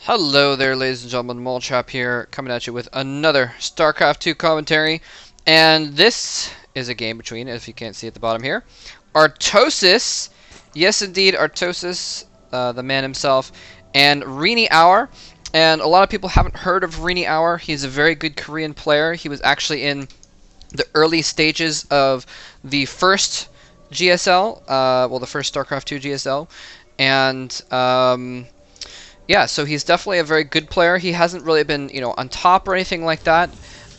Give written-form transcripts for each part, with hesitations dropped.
Hello there, ladies and gentlemen. Molechap here, coming at you with another StarCraft 2 commentary. And this is a game between, if you can't see at the bottom here, Artosis, yes indeed, Artosis, the man himself, and RenieHouR. And a lot of people haven't heard of RenieHouR. He's a very good Korean player. He was actually in the early stages of the first GSL, well, the first StarCraft 2 GSL. And, yeah, so he's definitely a very good player. He hasn't really been, on top or anything like that,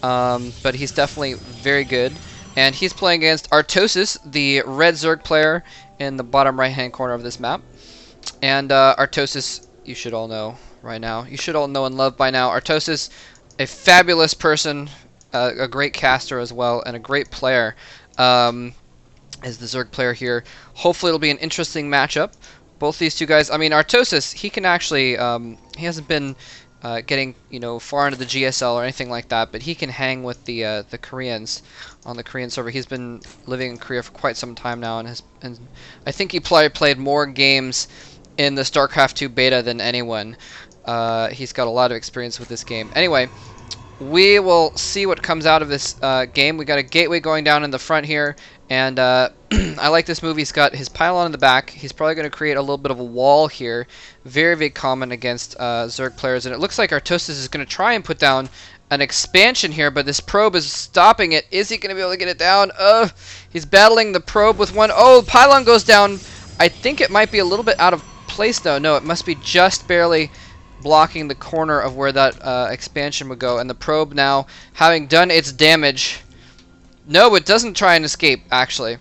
but he's definitely very good. And he's playing against Artosis, the red Zerg player in the bottom right-hand corner of this map. And Artosis, you should all know right now. You should all know and love by now. Artosis, a fabulous person, a great caster as well, and a great player. As the Zerg player here. Hopefully it'll be an interesting matchup. Both these two guys, I mean, Artosis, he can actually, he hasn't been getting, far into the GSL or anything like that, but he can hang with the Koreans on the Korean server. He's been living in Korea for quite some time now, and I think he probably played more games in the StarCraft 2 beta than anyone. He's got a lot of experience with this game. Anyway, we will see what comes out of this game. We got a gateway going down in the front here, and I like this move. He's got his pylon in the back. He's probably going to create a little bit of a wall here. Very, very common against Zerg players, and it looks like Artosis is going to try and put down an expansion here, but this probe is stopping it. Is he going to be able to get it down? He's battling the probe with one. Oh, pylon goes down. I think it might be a little bit out of place, though. No, it must be just barely blocking the corner of where that expansion would go, and the probe now, having done its damage, no, it doesn't try and escape, actually.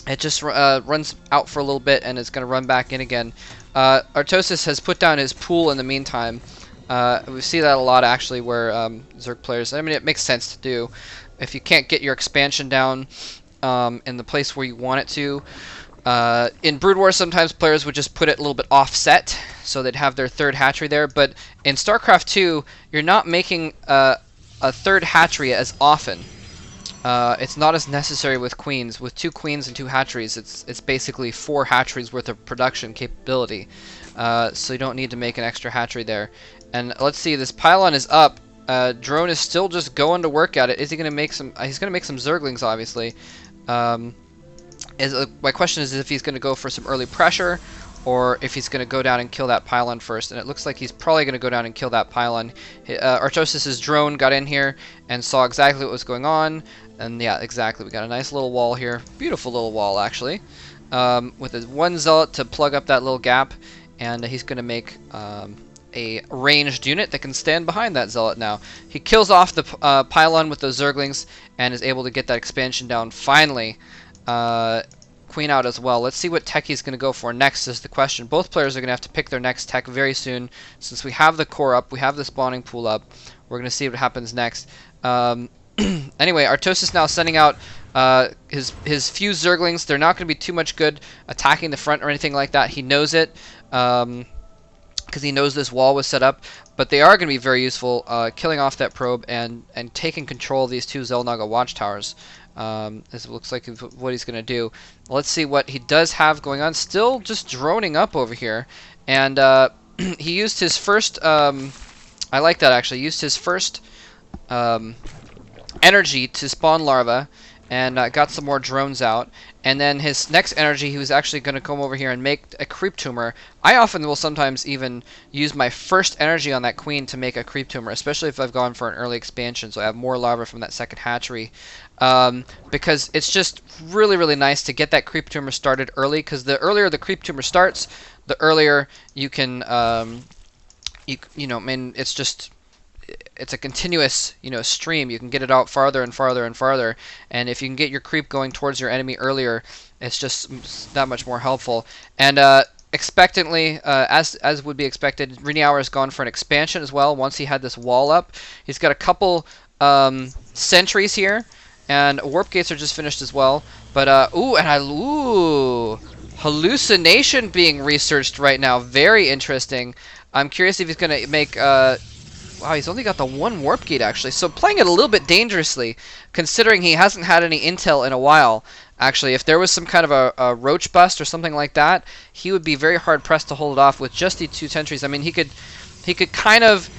It just runs out for a little bit, and it's going to run back in again. Artosis has put down his pool in the meantime. We see that a lot, actually, where Zerg players, I mean, it makes sense to do. If you can't get your expansion down in the place where you want it to, in Brood War, sometimes players would just put it a little bit offset, so they'd have their third hatchery there. But in StarCraft 2, you're not making a third hatchery as often. It's not as necessary with queens. With 2 queens and 2 hatcheries, it's basically 4 hatcheries worth of production capability. So you don't need to make an extra hatchery there. And let's see, this pylon is up. Drone is still just going to work at it. Is he going to make some? He's going to make some Zerglings, obviously. My question is if he's going to go for some early pressure, or if he's going to go down and kill that pylon first. And it looks like he's probably going to go down and kill that pylon. Artosis' drone got in here and saw exactly what was going on. And yeah, exactly. We got a nice little wall here. Beautiful little wall, actually. With his 1 zealot to plug up that little gap. And he's going to make a ranged unit that can stand behind that zealot now. He kills off the pylon with those Zerglings and is able to get that expansion down finally. Queen out as well. Let's see what tech he's going to go for next is the question. Both players are going to have to pick their next tech very soon. Since we have the core up, we have the spawning pool up, we're going to see what happens next. Anyway, Artosis now sending out his few Zerglings. They're not going to be too much good attacking the front or anything like that. He knows it because he knows this wall was set up. But they are going to be very useful killing off that probe and taking control of these 2 Xel'Naga watchtowers. This looks like what he's going to do. Let's see what he does have going on. Still just droning up over here. And he used his first... I like that, actually. He used his first energy to spawn larvae and got some more drones out. And then his next energy, he was actually going to come over here and make a creep tumor. I often will sometimes even use my first energy on that queen to make a creep tumor, especially if I've gone for an early expansion, so I have more larvae from that second hatchery. Because it's just really, really nice to get that creep tumor started early, because the earlier the creep tumor starts, the earlier you can, I mean, it's just... It's a continuous, stream. You can get it out farther and farther and farther, and if you can get your creep going towards your enemy earlier, it's just that much more helpful. And expectantly, as would be expected, RenieHouR has gone for an expansion as well. Once he had this wall up, he's got a couple sentries here, and warp gates are just finished as well. But hallucination being researched right now. Very interesting. I'm curious if he's going to make. Wow, he's only got the 1 warp gate, actually. So playing it a little bit dangerously, considering he hasn't had any intel in a while. Actually, if there was some kind of a roach bust or something like that, he would be very hard pressed to hold it off with just the 2 sentries. I mean, he could kind of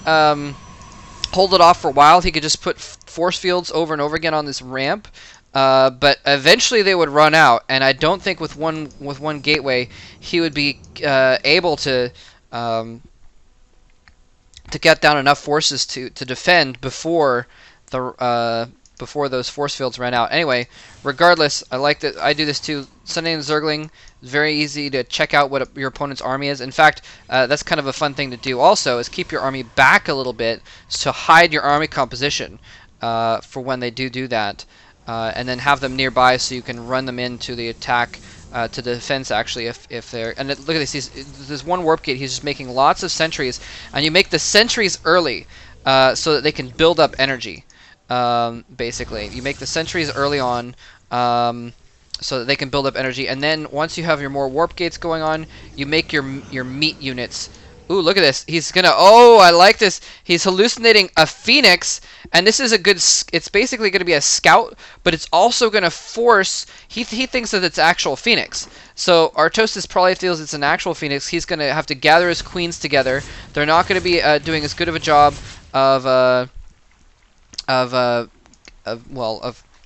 hold it off for a while. He could just put force fields over and over again on this ramp, but eventually they would run out. And I don't think with one gateway he would be able to get down enough forces to defend before those force fields ran out. Anyway, regardless, I like that. I do this too. Sending Zergling is very easy to check out what your opponent's army is. In fact, that's kind of a fun thing to do also, is keep your army back a little bit to hide your army composition for when they do that. And then have them nearby so you can run them into the attack, to the defense actually, if they're... And look at this, there's one warp gate, he's just making lots of sentries, and you make the sentries early so that they can build up energy. Basically, you make the sentries early on so that they can build up energy, and then once you have your more warp gates going on, you make your meat units. Ooh, look at this. He's gonna... Oh, I like this. He's hallucinating a phoenix, and this is a good... It's basically going to be a scout, but it's also going to force... He thinks that it's actual phoenix. So Artosis probably feels it's an actual phoenix. He's going to have to gather his queens together. They're not going to be doing as good of a job of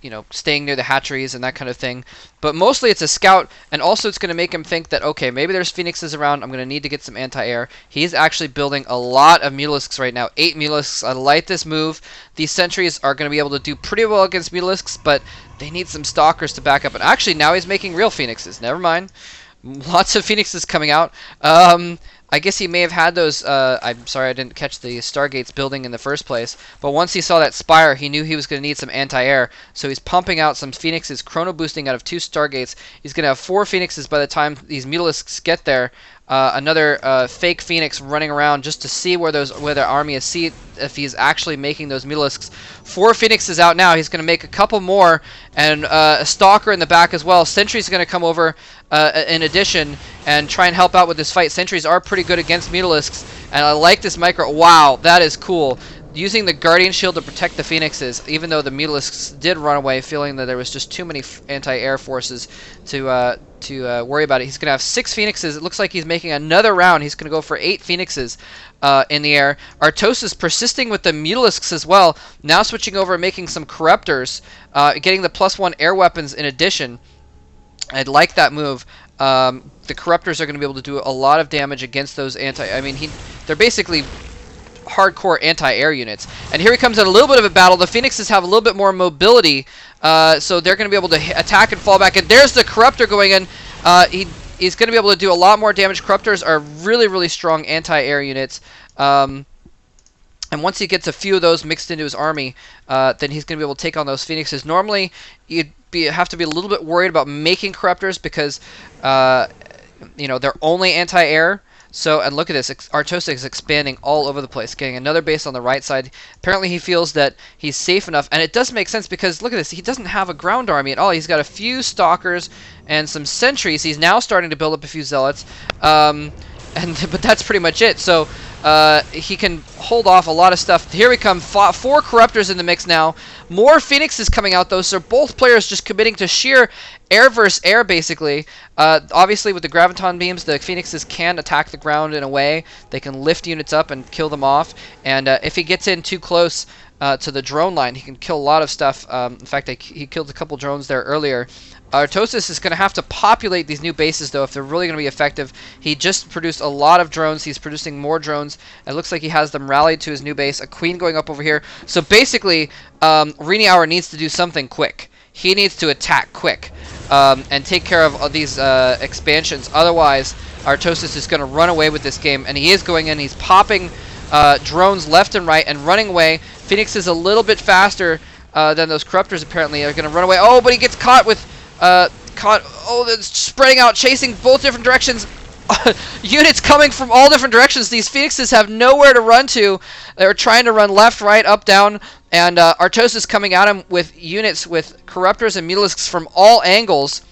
you know, staying near the hatcheries and that kind of thing. But mostly it's a scout, and also it's going to make him think that, okay, maybe there's phoenixes around, I'm going to need to get some anti-air. He's actually building a lot of mutalisks right now, 8 mutalisks. I like this move. These sentries are going to be able to do pretty well against mutalisks, but they need some stalkers to back up. And actually now he's making real phoenixes. Never mind. Lots of phoenixes coming out. I guess he may have had those... I'm sorry I didn't catch the Stargates building in the first place. But once he saw that spire, he knew he was going to need some anti-air. So he's pumping out some phoenixes, chrono boosting out of 2 Stargates. He's going to have 4 phoenixes by the time these mutalisks get there. Another fake phoenix running around just to see where their army is. See if he's actually making those mutalisks. 4 phoenixes out now. He's going to make a couple more, and a stalker in the back as well. Sentry's going to come over in addition and try and help out with this fight. Sentries are pretty good against mutalisks, and I like this micro. Wow, that is cool. Using the Guardian Shield to protect the Phoenixes, even though the Mutalisks did run away, feeling that there was just too many anti-air forces to worry about it. He's going to have 6 Phoenixes. It looks like he's making another round. He's going to go for 8 Phoenixes in the air. Artosis persisting with the Mutalisks as well, now switching over and making some Corruptors, getting the +1 air weapons in addition. I'd like that move. The Corruptors are going to be able to do a lot of damage against those they're basically hardcore anti-air units. And here he comes at a little bit of a battle. The Phoenixes have a little bit more mobility, so they're going to be able to attack and fall back. And there's the Corruptor going in. He's going to be able to do a lot more damage. Corruptors are really, really strong anti-air units. And once he gets a few of those mixed into his army, then he's going to be able to take on those Phoenixes. Normally, you'd have to be a little bit worried about making Corruptors because, you know, they're only anti-air. So, and look at this, Artosis is expanding all over the place, getting another base on the right side. Apparently he feels that he's safe enough, and it does make sense because, look at this, he doesn't have a ground army at all. He's got a few stalkers and some sentries. He's now starting to build up a few zealots, but that's pretty much it. So, he can hold off a lot of stuff. Here we come, 4 Corruptors in the mix now. More Phoenixes coming out, though, so both players just committing to sheer air versus air, basically. Obviously, with the Graviton beams, the Phoenixes can attack the ground in a way. They can lift units up and kill them off. And if he gets in too close to the drone line, he can kill a lot of stuff. In fact, he killed a couple drones there earlier. Artosis is going to have to populate these new bases, though, if they're really going to be effective. He just produced a lot of drones. He's producing more drones. It looks like he has them rallied to his new base. A queen going up over here. So basically, RenieHouR needs to do something quick. He needs to attack quick and take care of these expansions. Otherwise, Artosis is going to run away with this game. And he is going in. He's popping drones left and right and running away. Phoenix is a little bit faster than those Corruptors, apparently. Are going to run away. Oh, but he gets caught with... Oh, they're spreading out, chasing both different directions. Units coming from all different directions. These Phoenixes have nowhere to run to. They're trying to run left, right, up, down. And Artosis coming at him with units with Corruptors and Mutalisks from all angles.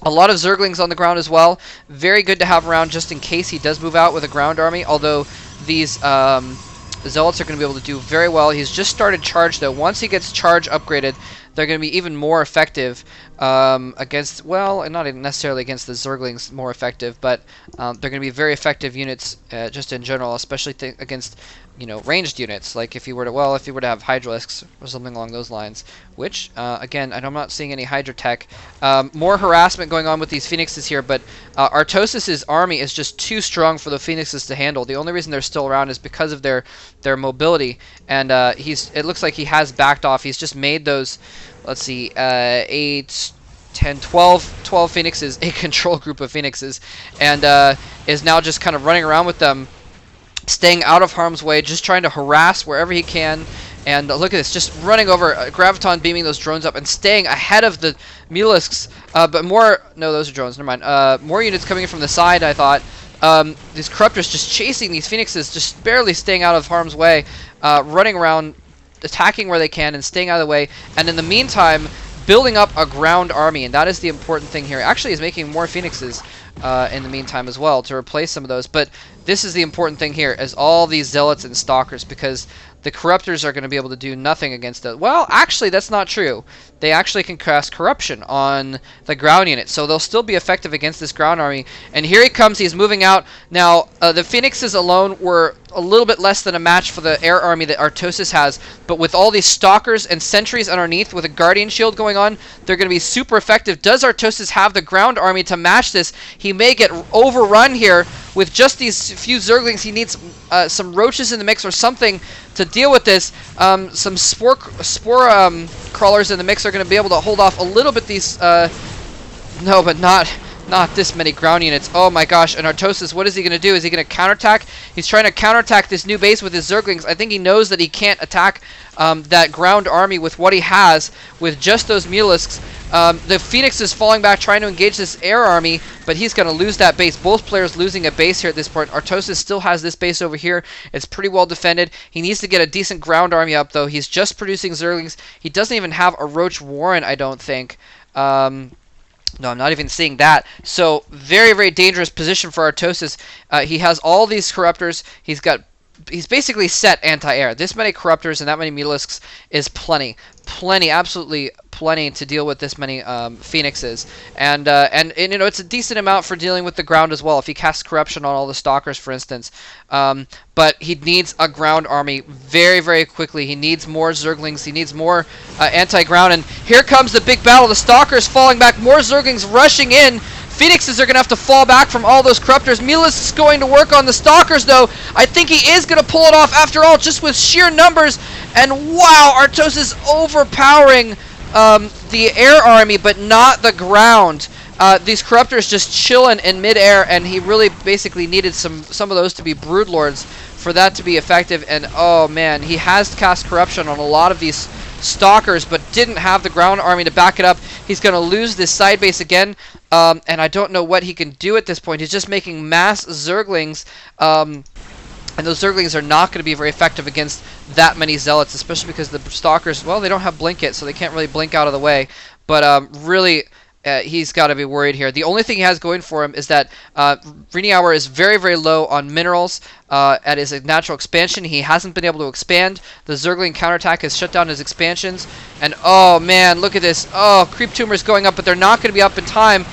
A lot of Zerglings on the ground as well. Very good to have around just in case he does move out with a ground army. Although these Zealots are going to be able to do very well. He's just started charge, though. Once he gets charge upgraded, they're going to be even more effective against, well, not even necessarily against the Zerglings more effective, but they're going to be very effective units just in general, especially against, you know, ranged units. Like if you were to, well, if you were to have Hydralisks or something along those lines, which, again, I'm not seeing any Hydra tech. More harassment going on with these Phoenixes here, but Artosis' army is just too strong for the Phoenixes to handle. The only reason they're still around is because of their mobility, and it looks like he has backed off. He's just made those, let's see, 8, 10, 12 Phoenixes, a control group of Phoenixes, and is now just kind of running around with them, staying out of harm's way, just trying to harass wherever he can. And look at this, just running over, Graviton beaming those drones up and staying ahead of the Mulisks. But more, no, those are drones, never mind. More units coming in from the side, I thought. These Corruptors just chasing these Phoenixes, just barely staying out of harm's way, running around, attacking where they can and staying out of the way. And in the meantime, building up a ground army, and that is the important thing here. Actually, is making more Phoenixes in the meantime as well to replace some of those. But this is the important thing here, is all these Zealots and Stalkers, because the Corruptors are going to be able to do nothing against it. Well, actually, that's not true. They actually can cast Corruption on the ground unit, so they'll still be effective against this ground army. And here he comes. He's moving out. Now, the Phoenixes alone were a little bit less than a match for the air army that Artosis has, but with all these Stalkers and Sentries underneath with a Guardian Shield going on, they're going to be super effective. Does Artosis have the ground army to match this? He may get overrun here with just these few Zerglings. He needs some Roaches in the mix or something to deal with this. Some spore crawlers in the mix are going to be able to hold off a little bit these... no, but not this many ground units. Oh my gosh, and Artosis, what is he going to do? Is he going to counterattack? He's trying to counterattack this new base with his Zerglings. I think he knows that he can't attack that ground army with what he has, with just those Mulisks. The Phoenix is falling back, trying to engage this air army, but he's going to lose that base. Both players losing a base here at this point. Artosis still has this base over here. It's pretty well defended. He needs to get a decent ground army up, though. He's just producing Zerglings. He doesn't even have a Roach Warren, I don't think. No, I'm not even seeing that. So, very, very dangerous position for Artosis. He has all these Corruptors. He's basically set anti-air. This many Corruptors and that many Mulisks is plenty. Plenty, absolutely plenty to deal with this many Phoenixes. And you know, it's a decent amount for dealing with the ground as well, if he casts Corruption on all the Stalkers, for instance. But he needs a ground army very, very quickly. He needs more Zerglings. He needs more anti-ground. And here comes the big battle. The Stalkers falling back. More Zerglings rushing in. Phoenixes are going to have to fall back from all those Corruptors. Mulis is going to work on the Stalkers, though. I think he is going to pull it off after all, just with sheer numbers. And wow, Artosis is overpowering the air army, but not the ground. These Corruptors just chilling in midair, and he really basically needed some of those to be Broodlords for that to be effective. And oh man, he has cast Corruption on a lot of these Stalkers, but didn't have the ground army to back it up. He's going to lose this side base again, and I don't know what he can do at this point. He's just making mass Zerglings, and those Zerglings are not going to be very effective against that many Zealots, especially because the Stalkers, well, they don't have blink yet, so they can't really blink out of the way. But really, he's got to be worried here. The only thing he has going for him is that RenieHouR is very, very low on minerals at his natural expansion. He hasn't been able to expand. The Zergling counterattack has shut down his expansions. And oh man, look at this. Oh, Creep Tumors going up, but they're not going to be up in time.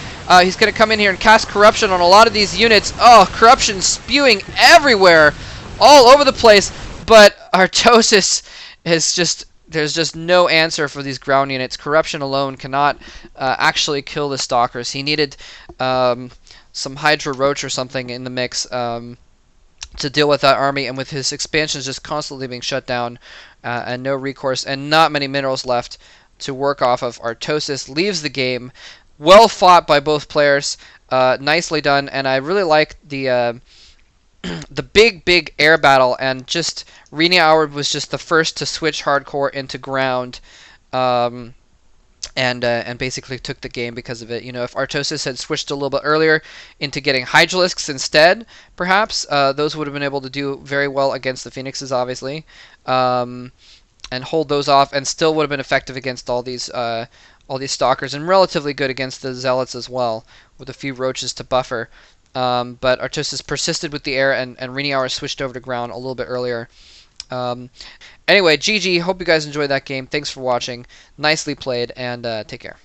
He's going to come in here and cast Corruption on a lot of these units. Oh, Corruption spewing everywhere, all over the place. But Artosis is just... There's just no answer for these ground units. Corruption alone cannot actually kill the Stalkers. He needed some Hydra Roach or something in the mix to deal with that army, and with his expansions just constantly being shut down and no recourse and not many minerals left to work off of, Artosis leaves the game. Well fought by both players. Nicely done, and I really like the big air battle, and just RenieHouR was just the first to switch hardcore into ground, and basically took the game because of it. You know, if Artosis had switched a little bit earlier into getting Hydralisks instead, perhaps those would have been able to do very well against the Phoenixes, obviously, and hold those off, and still would have been effective against all these Stalkers, and relatively good against the Zealots as well, with a few Roaches to buffer. But Artosis persisted with the air, and RenieHouR switched over to ground a little bit earlier. Um, anyway, GG. Hope you guys enjoyed that game. Thanks for watching. Nicely played, and take care.